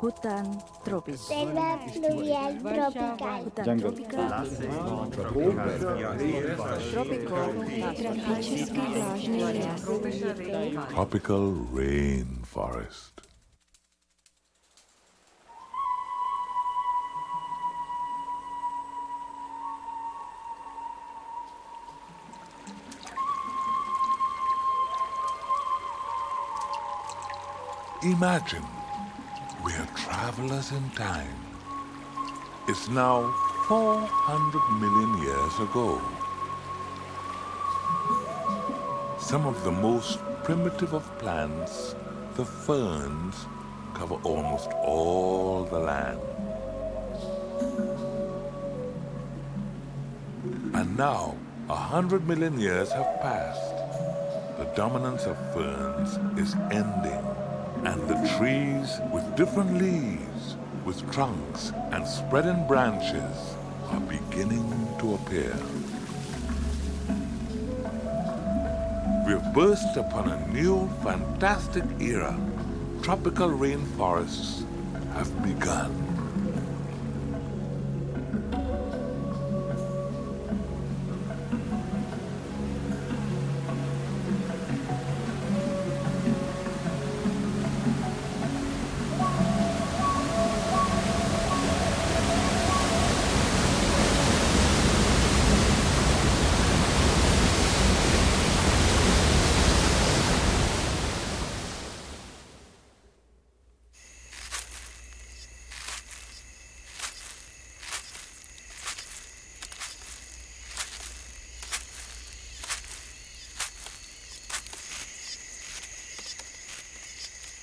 Hutan tropis. Selva pluvial tropical. Hutan Jungle. Тропический влажный лес. Tropical Rainforest. Imagine we are travelers in time. It's now 400 million years ago. Some of the most primitive of plants, the ferns, cover almost all the land. And now, 100 million years have passed. The dominance of ferns is ending, and the trees with different leaves, with trunks and spreading branches are beginning to appear. We've burst upon a new, fantastic era. Tropical rainforests have begun.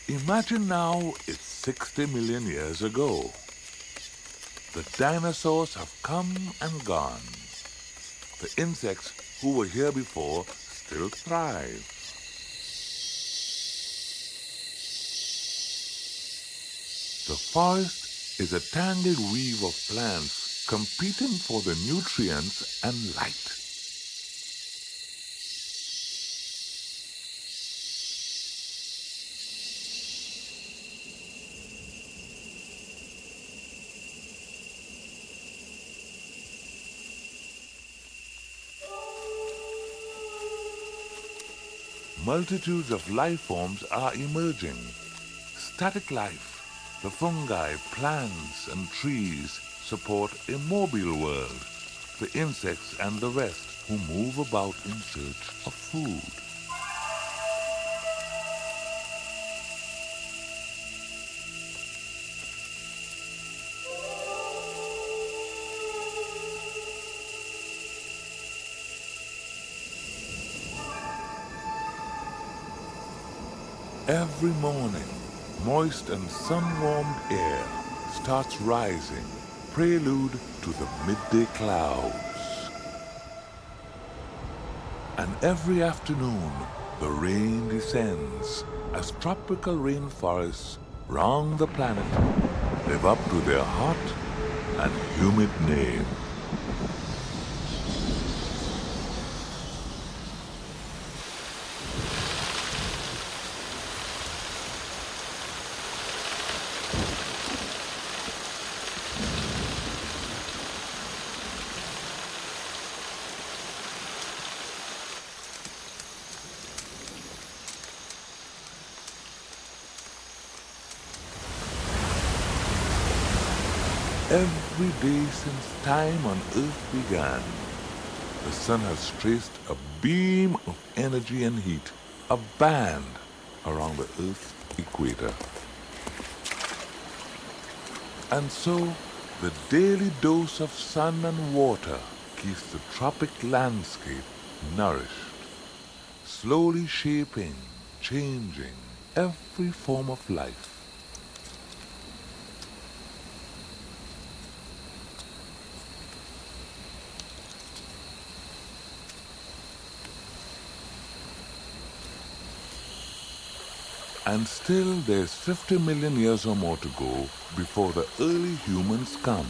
Imagine now it's 60 million years ago. The dinosaurs have come and gone. The insects who were here before still thrive. The forest is a tangled weave of plants competing for the nutrients and light. Multitudes of life forms are emerging. Static life, the fungi, plants, and trees support a mobile world, the insects and the rest who move about in search of food. Every morning, moist and sun-warmed air starts rising, prelude to the midday clouds. And every afternoon, the rain descends as tropical rainforests round the planet live up to their hot and humid name. Every day since time on Earth began, the sun has traced a beam of energy and heat, a band around the Earth's equator. And so, the daily dose of sun and water keeps the tropic landscape nourished, slowly shaping, changing every form of life. And still there's 50 million years or more to go before the early humans come.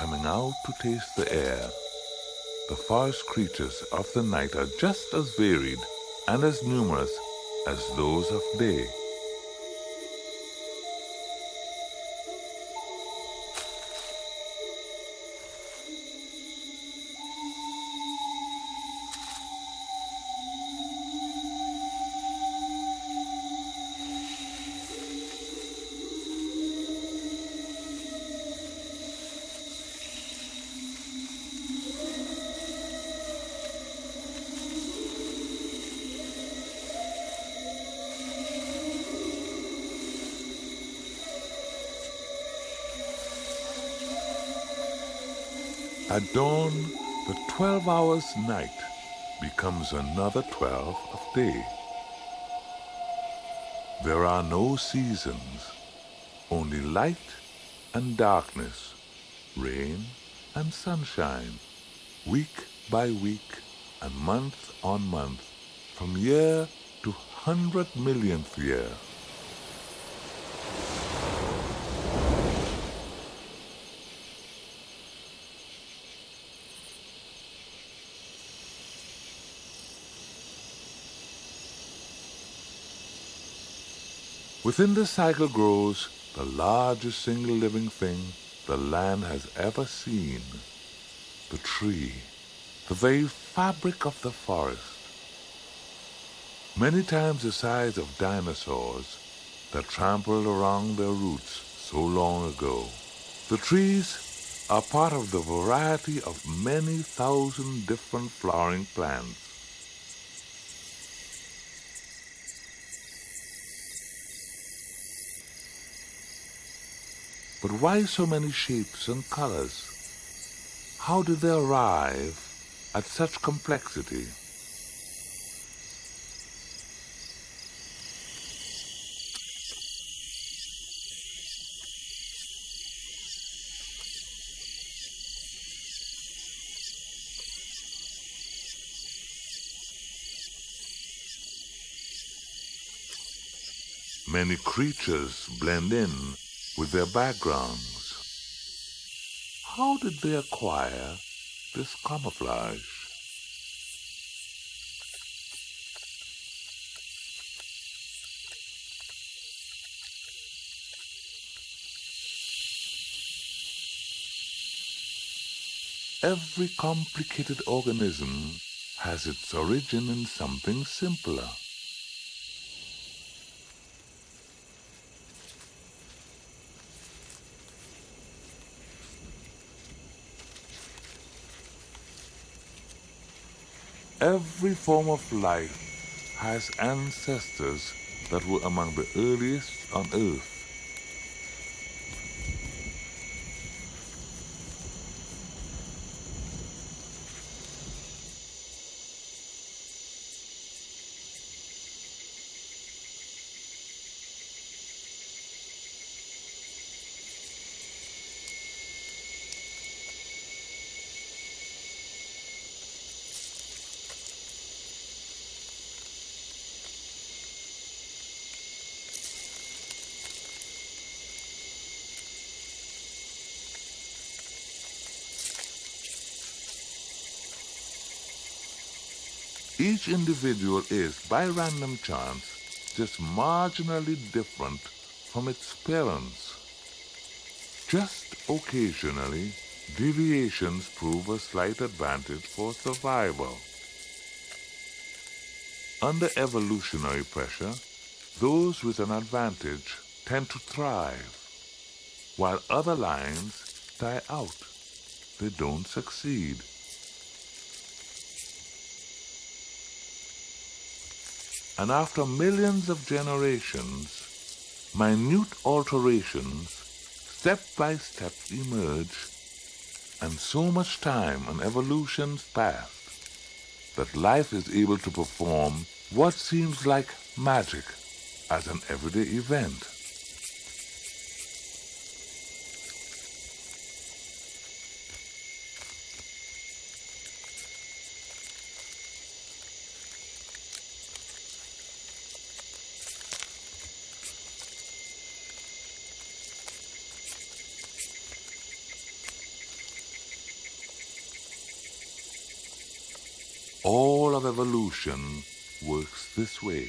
coming out to taste the air. The forest creatures of the night are just as varied and as numerous as those of day. At dawn, the 12 hours night becomes another 12 of day. There are no seasons, only light and darkness, rain and sunshine, week by week and month on month, from year to 100 millionth year. Within this cycle grows the largest single living thing the land has ever seen, the tree, the very fabric of the forest. Many times the size of dinosaurs that trampled around their roots so long ago. The trees are part of the variety of many thousand different flowering plants. But why so many shapes and colors? How did they arrive at such complexity? Many creatures blend in with their backgrounds. How did they acquire this camouflage? Every complicated organism has its origin in something simpler. Every form of life has ancestors that were among the earliest on Earth. Each individual is, by random chance, just marginally different from its parents. Just occasionally, deviations prove a slight advantage for survival. Under evolutionary pressure, those with an advantage tend to thrive, while other lines die out. They don't succeed. And after millions of generations, minute alterations step by step emerge, and so much time and evolution's passed that life is able to perform what seems like magic as an everyday event. of evolution works this way.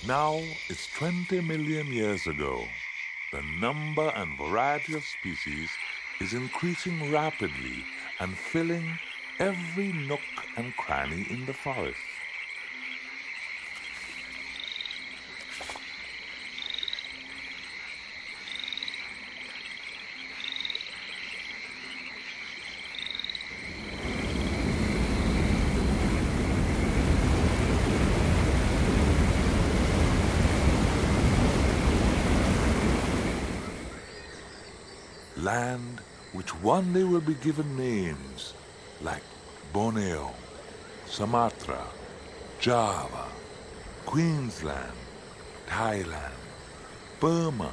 Now it's 20 million years ago. The number and variety of species is increasing rapidly and filling every nook and cranny in the forest. Land which one day will be given names like Borneo, Sumatra, Java, Queensland, Thailand, Burma,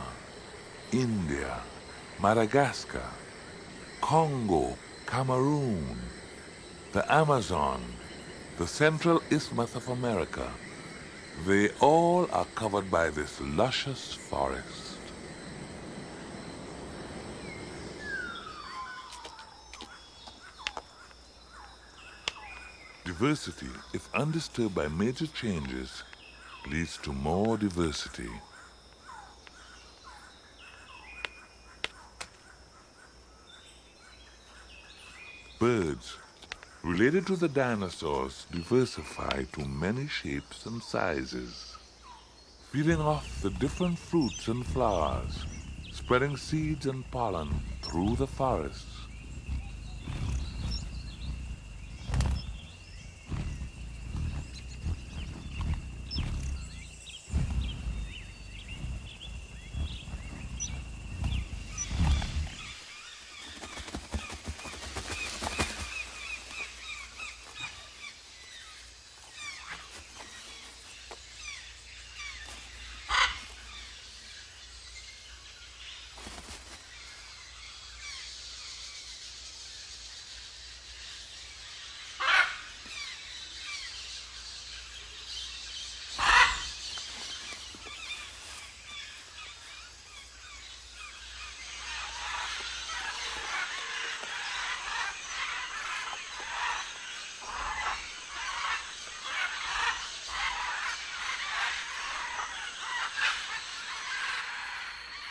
India, Madagascar, Congo, Cameroon, the Amazon, the Central Isthmus of America. They all are covered by this luscious forest. Diversity, if undisturbed by major changes, leads to more diversity. Birds, related to the dinosaurs, diversify to many shapes and sizes, feeding off the different fruits and flowers, spreading seeds and pollen through the forests.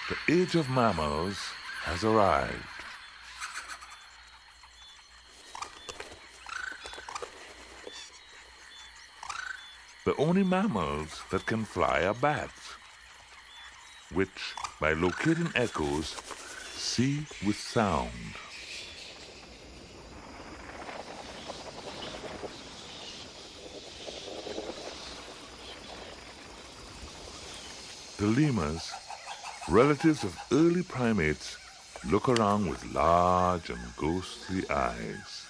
The age of mammals has arrived. The only mammals that can fly are bats, which, by locating echoes, see with sound. The lemurs, relatives of early primates, look around with large and ghostly eyes.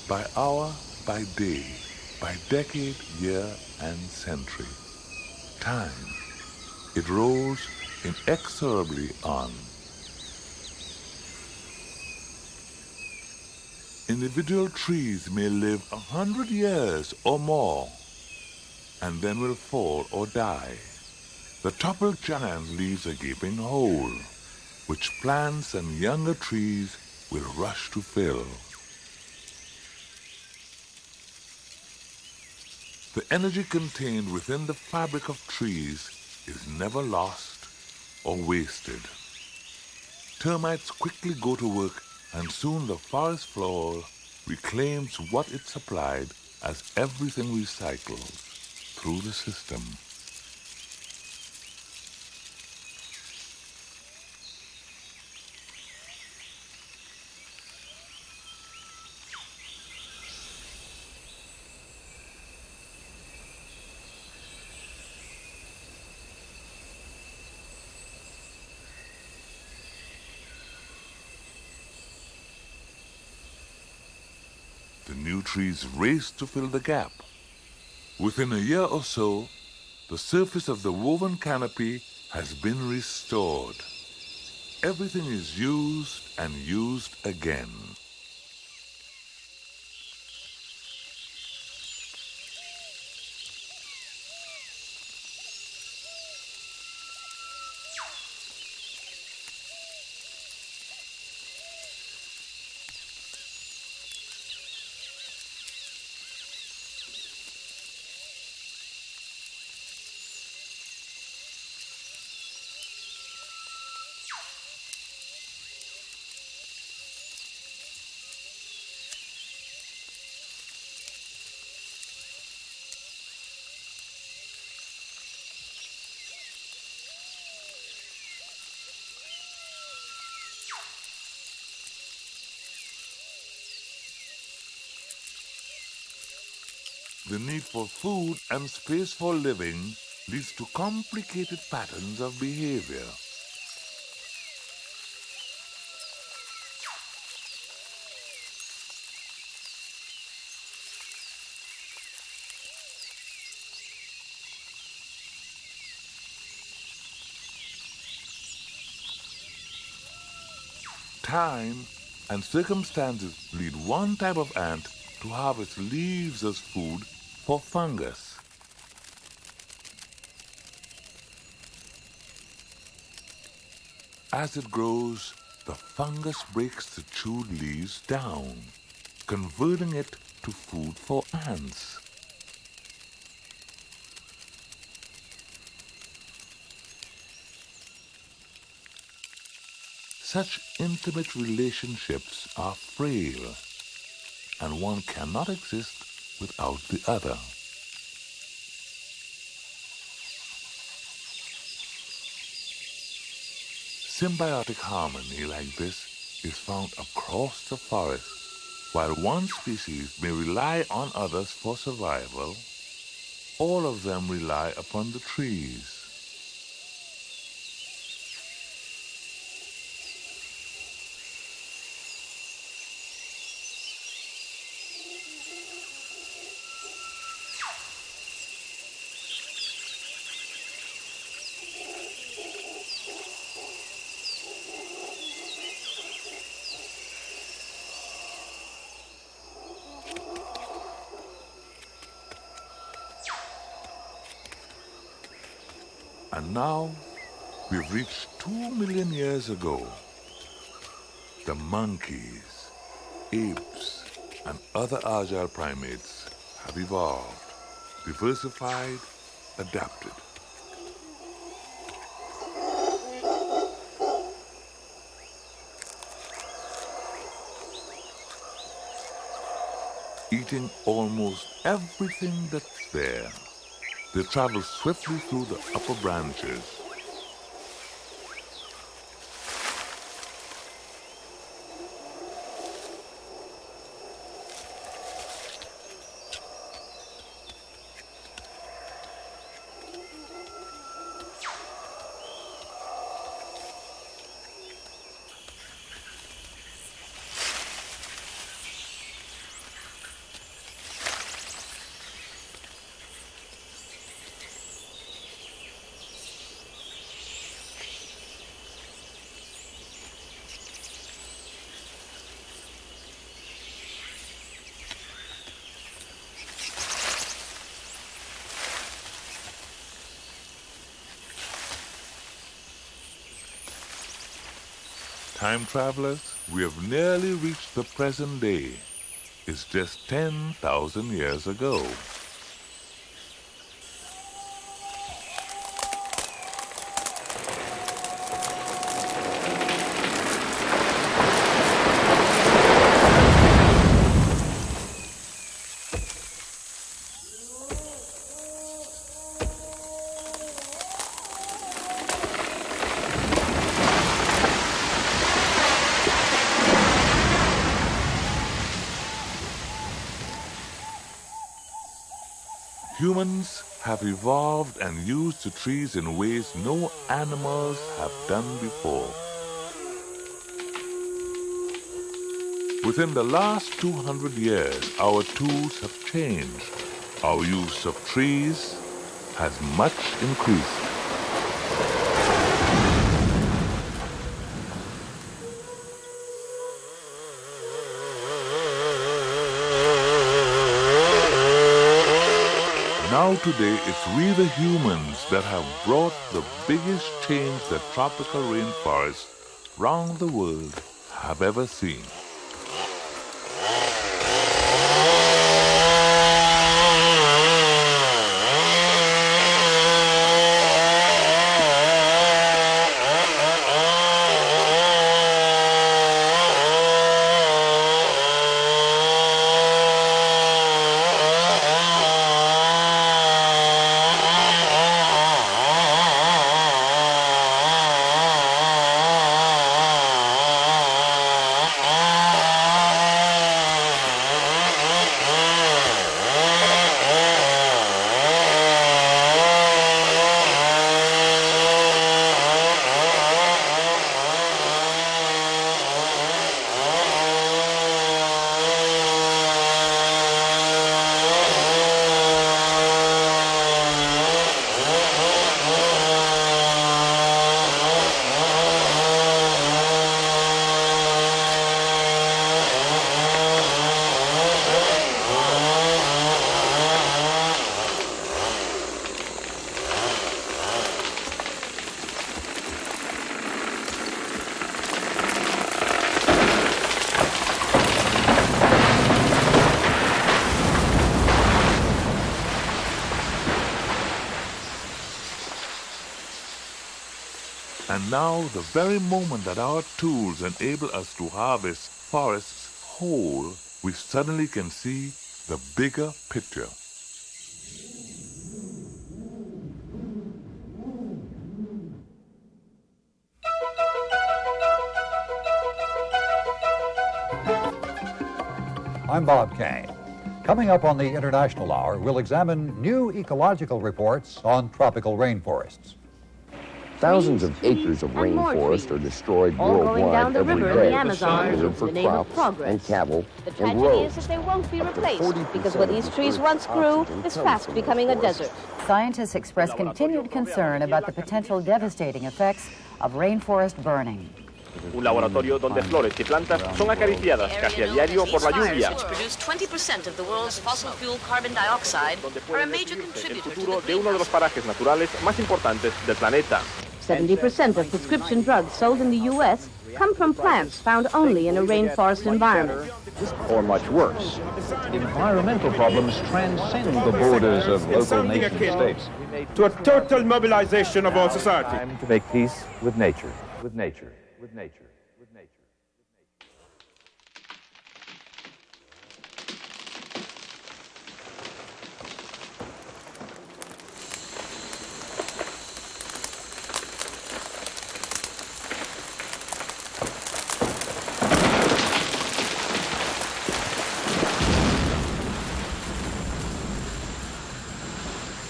By hour, by day, by decade, year, and century, time, it rolls inexorably on. Individual trees may live 100 years or more, and then will fall or die. The toppled giant leaves a gaping hole, which plants and younger trees will rush to fill. The energy contained within the fabric of trees is never lost or wasted. Termites quickly go to work, and soon the forest floor reclaims what it supplied as everything recycles through the system. trees raced to fill the gap. Within a year or so, the surface of the woven canopy has been restored. Everything is used and used again. The need for food and space for living leads to complicated patterns of behavior. Time and circumstances lead one type of ant to harvest leaves as food for fungus. As it grows, the fungus breaks the chewed leaves down, converting it to food for ants. Such intimate relationships are frail, and one cannot exist without the other. Symbiotic harmony like this is found across the forest. While one species may rely on others for survival, all of them rely upon the trees. And now, we've reached 2 million years ago. The monkeys, apes, and other agile primates have evolved, diversified, adapted. Eating almost everything that's there, they travel swiftly through the upper branches. Time travelers, we have nearly reached the present day. It's just 10,000 years ago. Humans have evolved and used the trees in ways no animals have done before. Within the last 200 years, our tools have changed. Our use of trees has much increased. Now today, it's we the humans that have brought the biggest change that tropical rainforests round the world have ever seen. And now, the very moment that our tools enable us to harvest forests whole, we suddenly can see the bigger picture. I'm Bob Kane. Coming up on the International Hour, we'll examine new ecological reports on tropical rainforests. Thousands of acres of rainforest are destroyed all going down worldwide the every river in day the Amazon in in for the name of crops progress. and cattle The and tragedy roads. is that they won't be Up to replaced 40% because where these of trees Earth's once grew oxygen is comes fast from becoming a forests. desert. Scientists express continued concern about the potential devastating effects of rainforest burning. Un laboratorio donde flores y plantas son acariciadas casi a diario por la lluvia. Which produce 20% of the world's fossil fuel carbon dioxide, Donde are a puede major decidirse el contributor to futuro the de uno de los greenhouse. parajes naturales más importantes del planeta. 70% of prescription drugs sold in the U.S. come from plants found only in a rainforest environment. Or much worse. Environmental problems transcend the borders of local nation states. To a total mobilization of our society. Time to make peace with nature, with nature, with nature, with nature.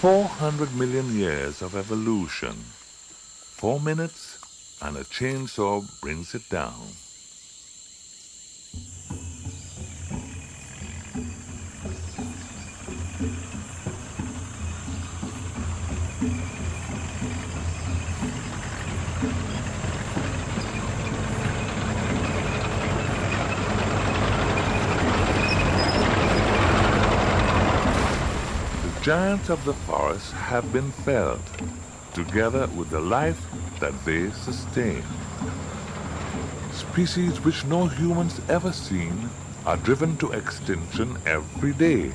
400 million years of evolution. 4 minutes and a chainsaw brings it down. The giants of the forest have been felled, together with the life that they sustain. Species which no humans ever seen are driven to extinction every day.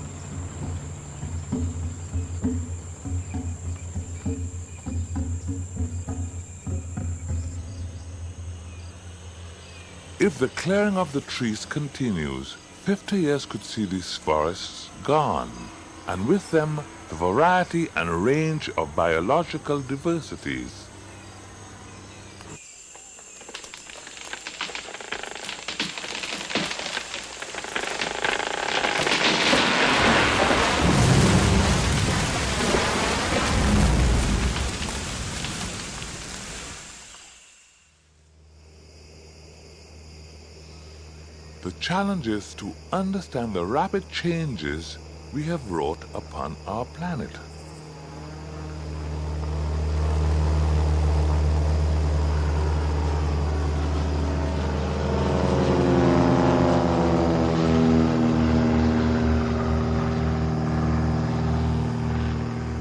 If the clearing of the trees continues, 50 years could see these forests gone, and with them the variety and range of biological diversities. The challenge is to understand the rapid changes we have wrought upon our planet.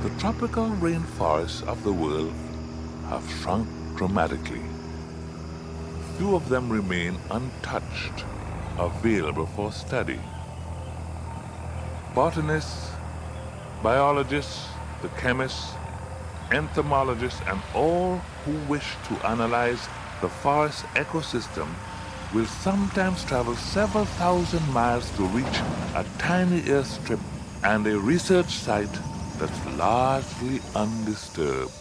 The tropical rainforests of the world have shrunk dramatically. Few of them remain untouched, available for study. Botanists, biologists, the chemists, entomologists, and all who wish to analyze the forest ecosystem will sometimes travel several thousand miles to reach a tiny airstrip and a research site that's largely undisturbed.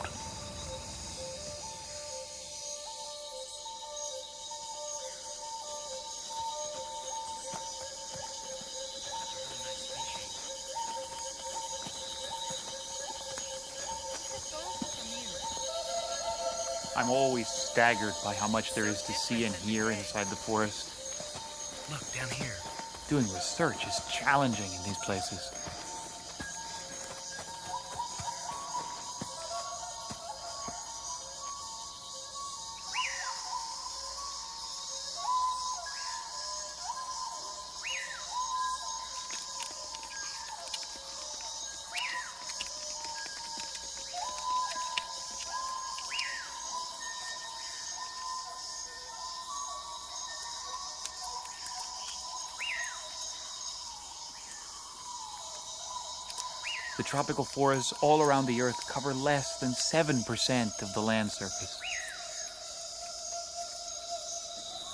I'm always staggered by how much there is to see and hear inside the forest. Look, down here. Doing research is challenging in these places. The tropical forests all around the Earth cover less than 7% of the land surface.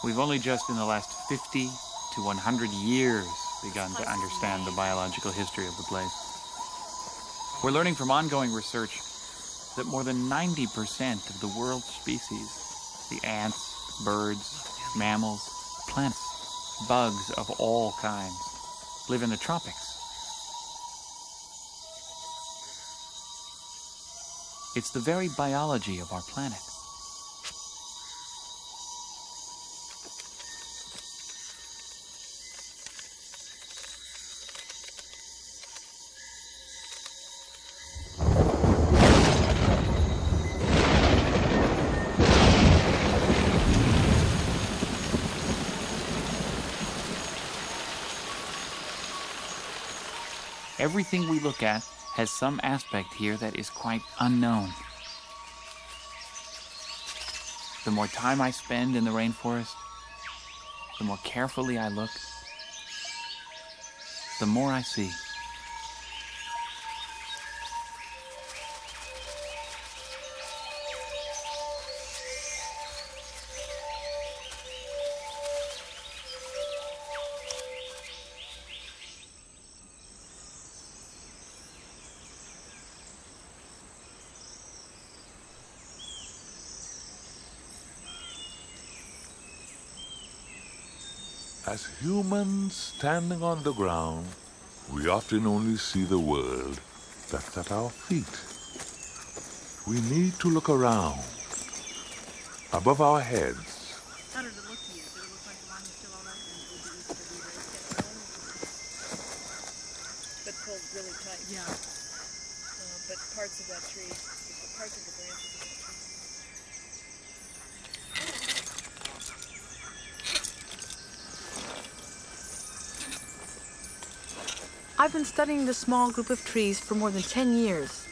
We've only just in the last 50 to 100 years begun to understand the biological history of the place. We're learning from ongoing research that more than 90% of the world's species, the ants, birds, mammals, plants, bugs of all kinds, live in the tropics. It's the very biology of our planet. Everything we look at has some aspect here that is quite unknown. The more time I spend in the rainforest, the more carefully I look, the more I see. As humans standing on the ground, we often only see the world that's at our feet. We need to look around, above our heads. How did it look to you? Did it look like the line was still all right? And it would be easy to be right there. But pulled really tight. Yeah. But parts of that tree, parts of the branches of that tree. I've been studying this small group of trees for more than 10 years.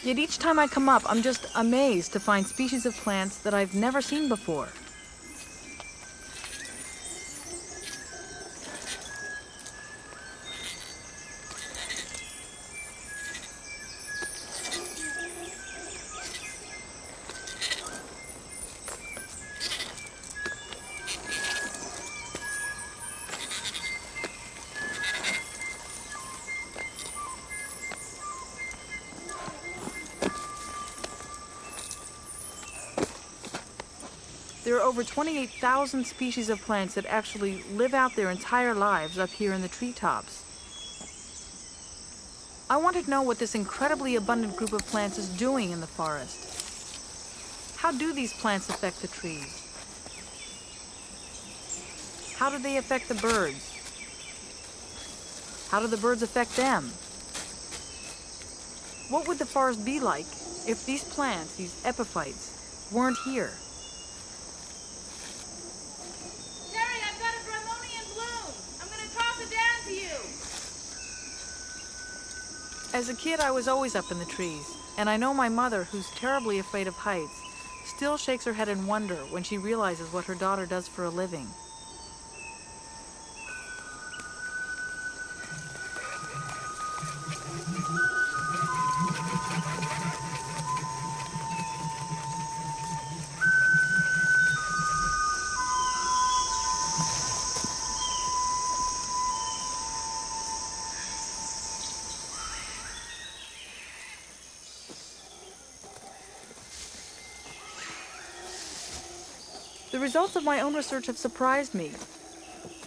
Yet each time I come up, I'm just amazed to find species of plants that I've never seen before. There are over 28,000 species of plants that actually live out their entire lives up here in the treetops. I want to know what this incredibly abundant group of plants is doing in the forest. How do these plants affect the trees? How do they affect the birds? How do the birds affect them? What would the forest be like if these plants, these epiphytes, weren't here? Terry, I've got a Brahmonian bloom. I'm going to toss it down to you. As a kid, I was always up in the trees, and I know my mother, who's terribly afraid of heights, still shakes her head in wonder when she realizes what her daughter does for a living. The results of my own research have surprised me.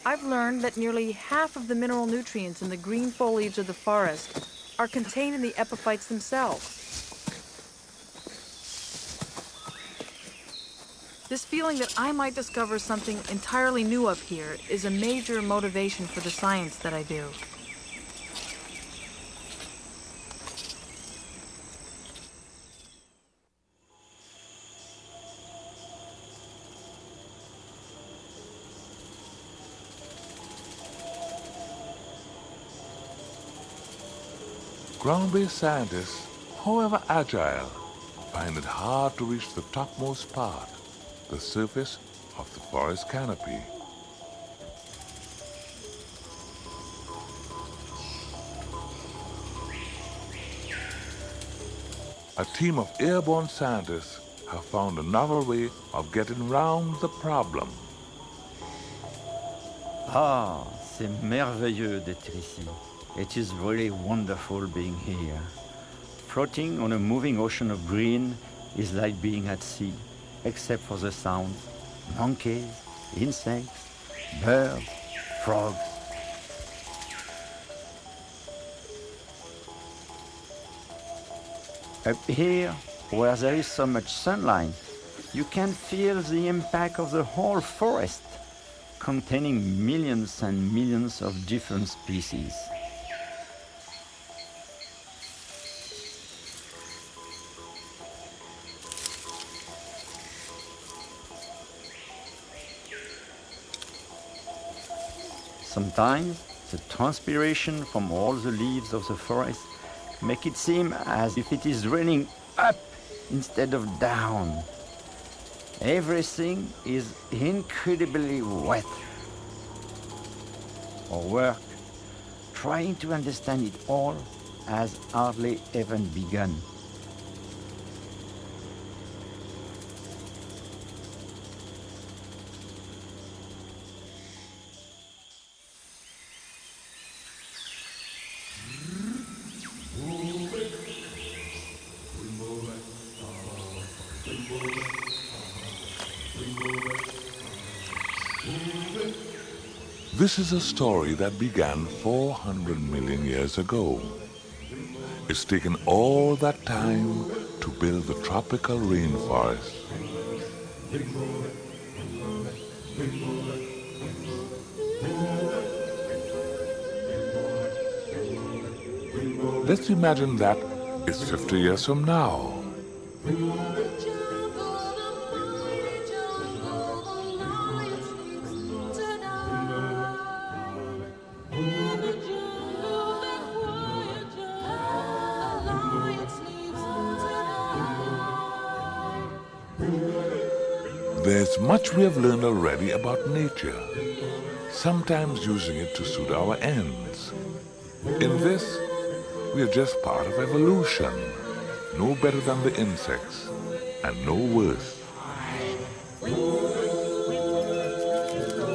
I've learned that nearly half of the mineral nutrients in the green foliage of the forest are contained in the epiphytes themselves. This feeling that I might discover something entirely new up here is a major motivation for the science that I do. Ground-based scientists, however agile, find it hard to reach the topmost part, the surface of the forest canopy. A team of airborne scientists have found a novel way of getting round the problem. Ah, c'est merveilleux d'être ici. It is really wonderful being here. Floating on a moving ocean of green is like being at sea, except for the sounds. Monkeys, insects, birds, frogs. Up here, where there is so much sunlight, you can feel the impact of the whole forest, containing millions and millions of different species. Sometimes the transpiration from all the leaves of the forest make it seem as if it is raining up instead of down. Everything is incredibly wet. Our work, trying to understand it all, has hardly even begun. This is a story that began 400 million years ago. It's taken all that time to build the tropical rainforest. Let's imagine that it's 50 years from now. There's much we have learned already about nature, sometimes using it to suit our ends. In this, we are just part of evolution, no better than the insects, and no worse.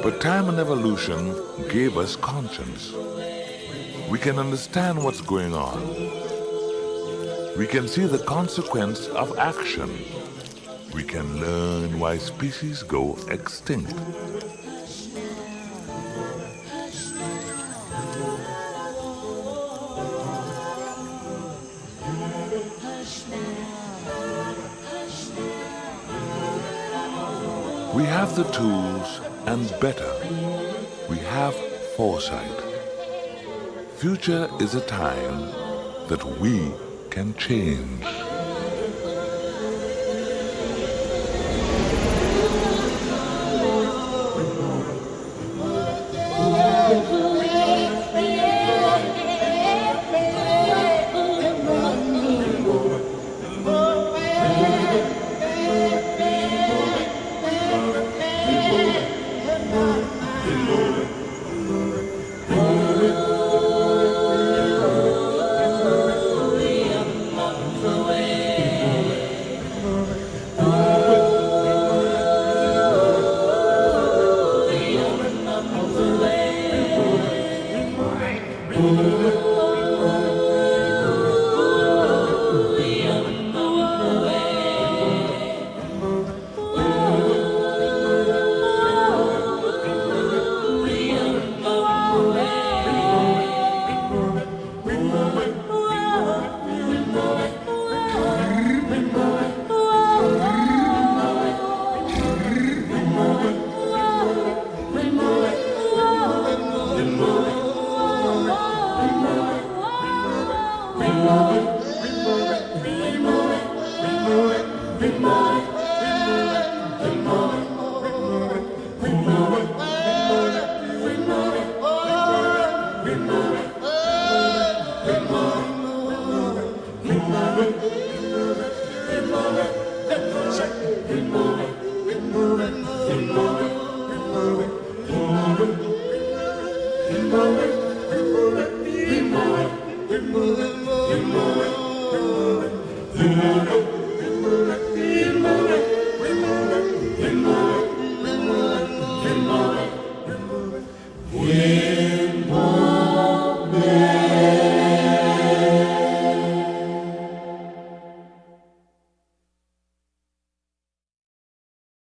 But time and evolution gave us conscience. We can understand what's going on. We can see the consequence of action. We can learn why species go extinct. We have the tools and better we have foresight. Future is a time that we can change. Moving